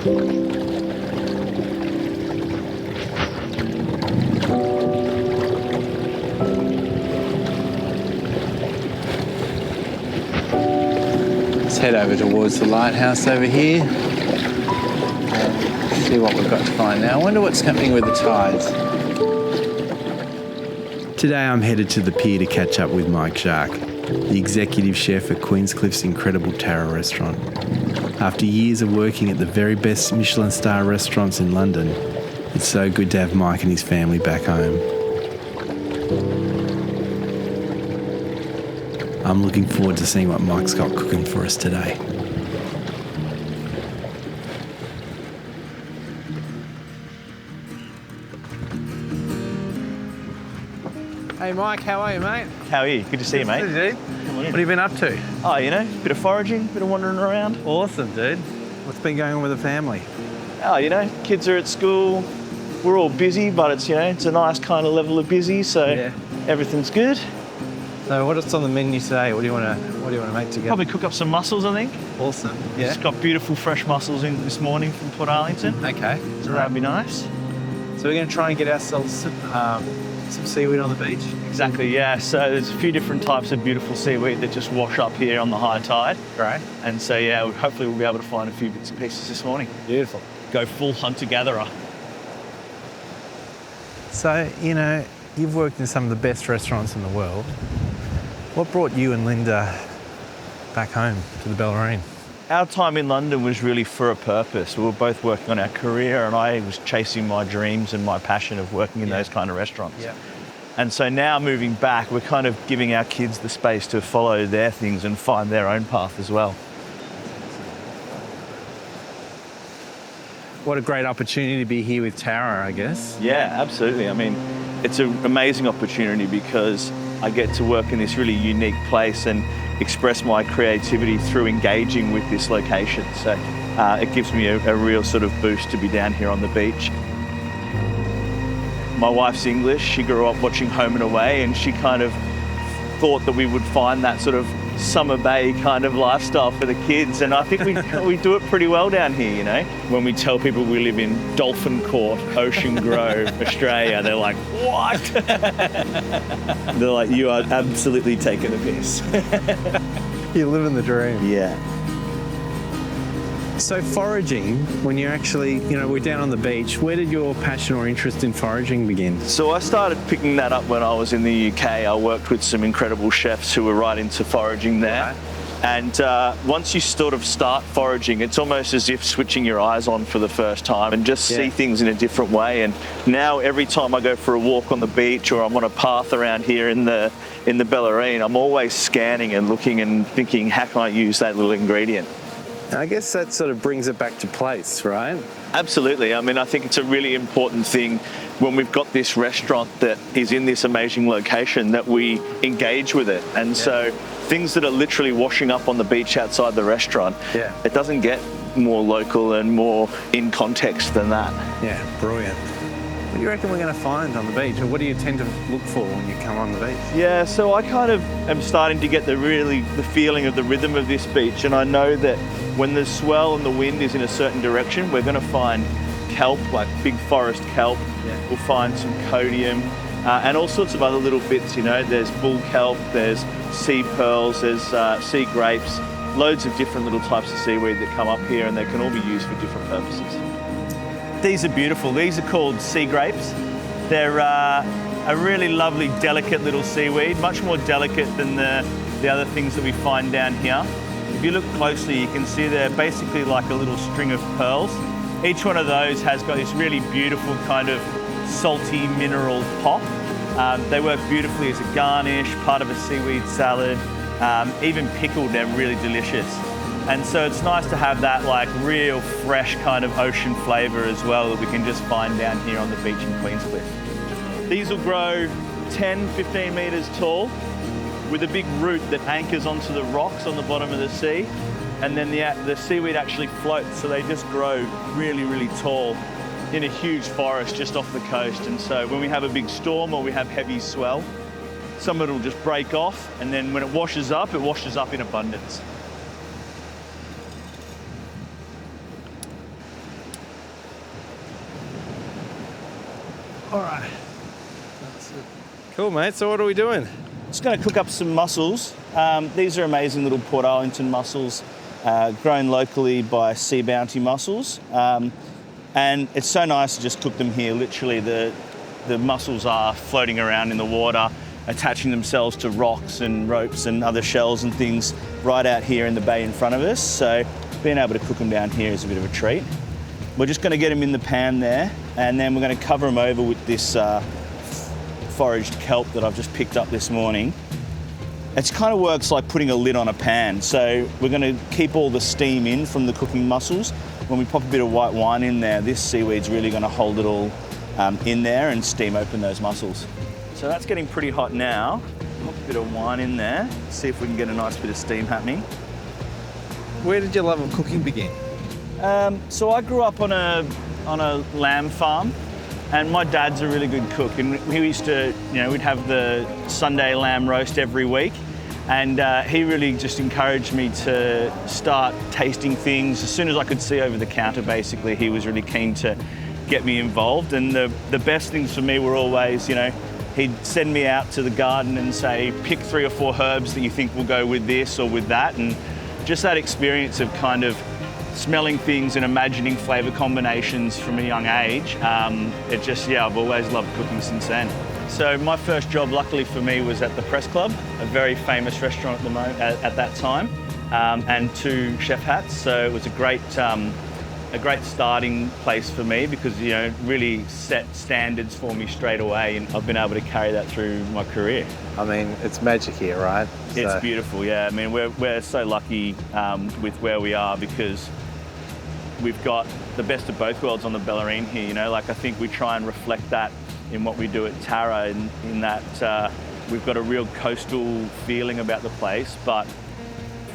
Let's head over towards the lighthouse over here. See what we've got to find now. I wonder what's happening with the tides. Today I'm headed to the pier to catch up with Mike Jaques, the executive chef at Queenscliff's incredible Tarra restaurant. After years of working at the very best Michelin star restaurants in London, it's so good to have Mike and his family back home. I'm looking forward to seeing what Mike's got cooking for us today. Hey Mike, how are you, mate? How are you? Good to see you, mate. Good, dude. What have you been up to? Oh, you know, bit of foraging, bit of wandering around. Awesome, dude. What's been going on with the family? Oh, you know, kids are at school. We're all busy, but it's, you know, it's a nice kind of level of busy, so everything's good. So what's on the menu today? What do you want to make together? Probably cook up some mussels, I think. Awesome. Yeah. Just got beautiful fresh mussels in this morning from Port Arlington. Okay. So that'd be nice. So we're going to try and get ourselves some seaweed on the beach. Exactly, yeah. So there's a few different types of beautiful seaweed that just wash up here on the high tide. Right. And so, yeah, hopefully we'll be able to find a few bits and pieces this morning. Beautiful. Go full hunter-gatherer. So, you know, you've worked in some of the best restaurants in the world. What brought you and Linda back home to the Bellarine? Our time in London was really for a purpose. We were both working on our career and I was chasing my dreams and my passion of working in those kind of restaurants. Yeah. And so now moving back, we're kind of giving our kids the space to follow their things and find their own path as well. What a great opportunity to be here with Tarra, I guess. Yeah, absolutely. I mean, it's an amazing opportunity because I get to work in this really unique place and express my creativity through engaging with this location. So it gives me a real sort of boost to be down here on the beach. My wife's English. She grew up watching Home and Away, and she kind of thought that we would find that sort of summer bay kind of lifestyle for the kids, and I think we do it pretty well down here, you know. When we tell people we live in Dolphin Court, Ocean Grove, Australia, they're like, what? They're like, you are absolutely taking the piss. You're living the dream. Yeah. So foraging, when you're actually, you know, we're down on the beach, where did your passion or interest in foraging begin? So I started picking that up when I was in the UK. I worked with some incredible chefs who were right into foraging there. Right. And once you sort of start foraging, it's almost as if switching your eyes on for the first time and just see things in a different way. And now every time I go for a walk on the beach or I'm on a path around here in the Bellarine, I'm always scanning and looking and thinking, how can I use that little ingredient? I guess that sort of brings it back to place, right? Absolutely. I mean, I think it's a really important thing when we've got this restaurant that is in this amazing location that we engage with it. And so things that are literally washing up on the beach outside the restaurant, it doesn't get more local and more in context than that. Yeah, brilliant. What do you reckon we're going to find on the beach, or what do you tend to look for when you come on the beach? Yeah, so I kind of am starting to get the feeling of the rhythm of this beach, and I know that when the swell and the wind is in a certain direction, we're going to find kelp, like big forest kelp. Yeah. We'll find some codium and all sorts of other little bits, you know. There's bull kelp, there's sea pearls, there's sea grapes, loads of different little types of seaweed that come up here, and they can all be used for different purposes. These are beautiful. These are called sea grapes. They're a really lovely, delicate little seaweed, much more delicate than the other things that we find down here. If you look closely, you can see they're basically like a little string of pearls. Each one of those has got this really beautiful kind of salty mineral pop. They work beautifully as a garnish, part of a seaweed salad, even pickled, they're really delicious. And so it's nice to have that like real fresh kind of ocean flavour as well that we can just find down here on the beach in Queenscliff. These will grow 10, 15 metres tall with a big root that anchors onto the rocks on the bottom of the sea. And then the seaweed actually floats, so they just grow really, really tall in a huge forest just off the coast. And so when we have a big storm or we have heavy swell, some of it will just break off, and then when it washes up in abundance. All right. Cool, mate. So what are we doing? Just going to cook up some mussels. These are amazing little Port Arlington mussels, grown locally by Sea Bounty Mussels. And it's so nice to just cook them here. Literally, the mussels are floating around in the water, attaching themselves to rocks and ropes and other shells and things right out here in the bay in front of us. So being able to cook them down here is a bit of a treat. We're just going to get them in the pan there, and then we're going to cover them over with this foraged kelp that I've just picked up this morning. It kind of works like putting a lid on a pan. So we're going to keep all the steam in from the cooking mussels. When we pop a bit of white wine in there, this seaweed's really going to hold it all in there and steam open those mussels. So that's getting pretty hot now. Pop a bit of wine in there, see if we can get a nice bit of steam happening. Where did your love of cooking begin? So I grew up on a lamb farm, and my dad's a really good cook, and we used to, we'd have the Sunday lamb roast every week, and he really just encouraged me to start tasting things. As soon as I could see over the counter, basically, he was really keen to get me involved, and the best things for me were always, he'd send me out to the garden and say, pick 3 or 4 herbs that you think will go with this or with that, and just that experience of kind of smelling things and imagining flavour combinations from a young age, I've always loved cooking since then. So my first job, luckily for me, was at the Press Club, a very famous restaurant at that time, and 2 chef hats. So it was a great starting place for me because, really set standards for me straight away, and I've been able to carry that through my career. I mean, it's magic here, right? It's beautiful, yeah. I mean, we're so lucky with where we are because we've got the best of both worlds on the Bellarine here, I think we try and reflect that in what we do at Tarra in that we've got a real coastal feeling about the place, but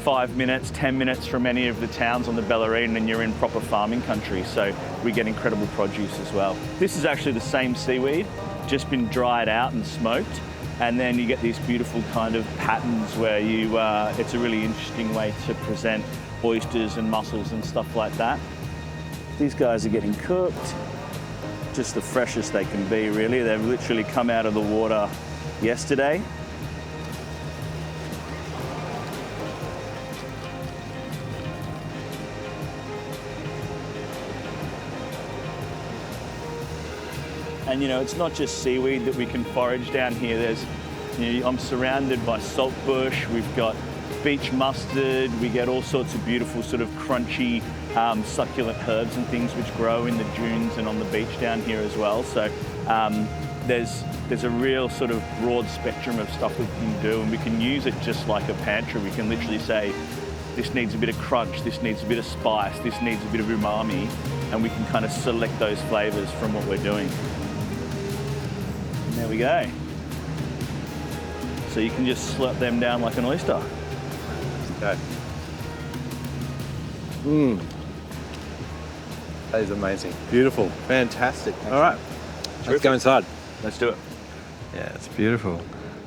5 minutes, 10 minutes from any of the towns on the Bellarine and you're in proper farming country, so we get incredible produce as well. This is actually the same seaweed, just been dried out and smoked, and then you get these beautiful kind of patterns where it's a really interesting way to present oysters and mussels and stuff like that. These guys are getting cooked, just the freshest they can be, really. They've literally come out of the water yesterday. And it's not just seaweed that we can forage down here. There's, I'm surrounded by saltbush. We've got beach mustard. We get all sorts of beautiful sort of crunchy, succulent herbs and things which grow in the dunes and on the beach down here as well. So there's a real sort of broad spectrum of stuff we can do, and we can use it just like a pantry. We can literally say, this needs a bit of crunch, this needs a bit of spice, this needs a bit of umami, and we can kind of select those flavours from what we're doing. And there we go. So you can just slurp them down like an oyster. Okay. That is amazing. Beautiful. Fantastic. All right. Let's go inside. Let's do it. Yeah, it's beautiful.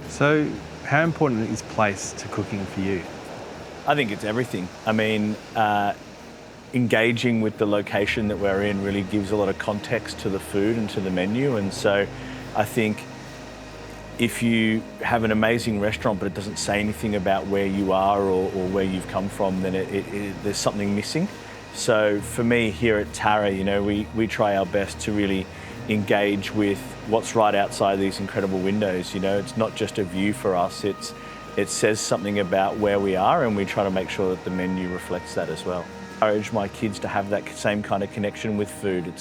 So how important is place to cooking for you? I think it's everything. I mean, engaging with the location that we're in really gives a lot of context to the food and to the menu. And so I think if you have an amazing restaurant but it doesn't say anything about where you are or where you've come from, then there's something missing. So for me here at Tarra, we try our best to really engage with what's right outside these incredible windows. It's not just a view for us, it says something about where we are, and we try to make sure that the menu reflects that as well. I urge my kids to have that same kind of connection with food.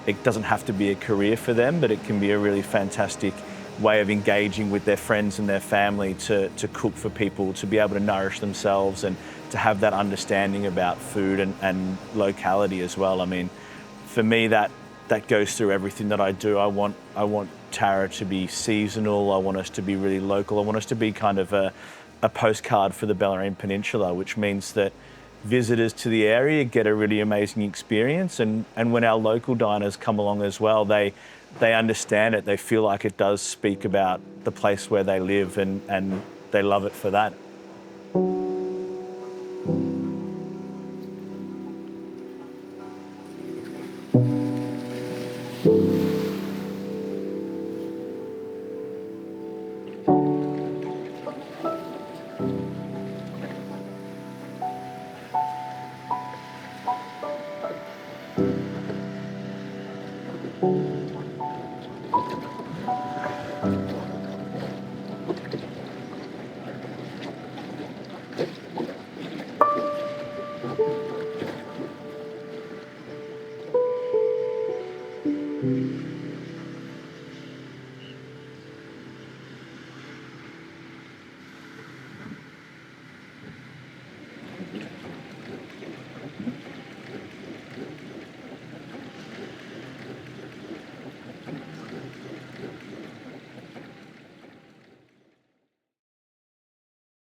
It doesn't have to be a career for them, but it can be a really fantastic way of engaging with their friends and their family to cook for people, to be able to nourish themselves and to have that understanding about food and locality as well. I mean, for me, that goes through everything that I do. I want Tarra to be seasonal. I want us to be really local. I want us to be kind of a postcard for the Bellarine Peninsula, which means that visitors to the area get a really amazing experience. And when our local diners come along as well, they understand it. They feel like it does speak about the place where they live, and they love it for that.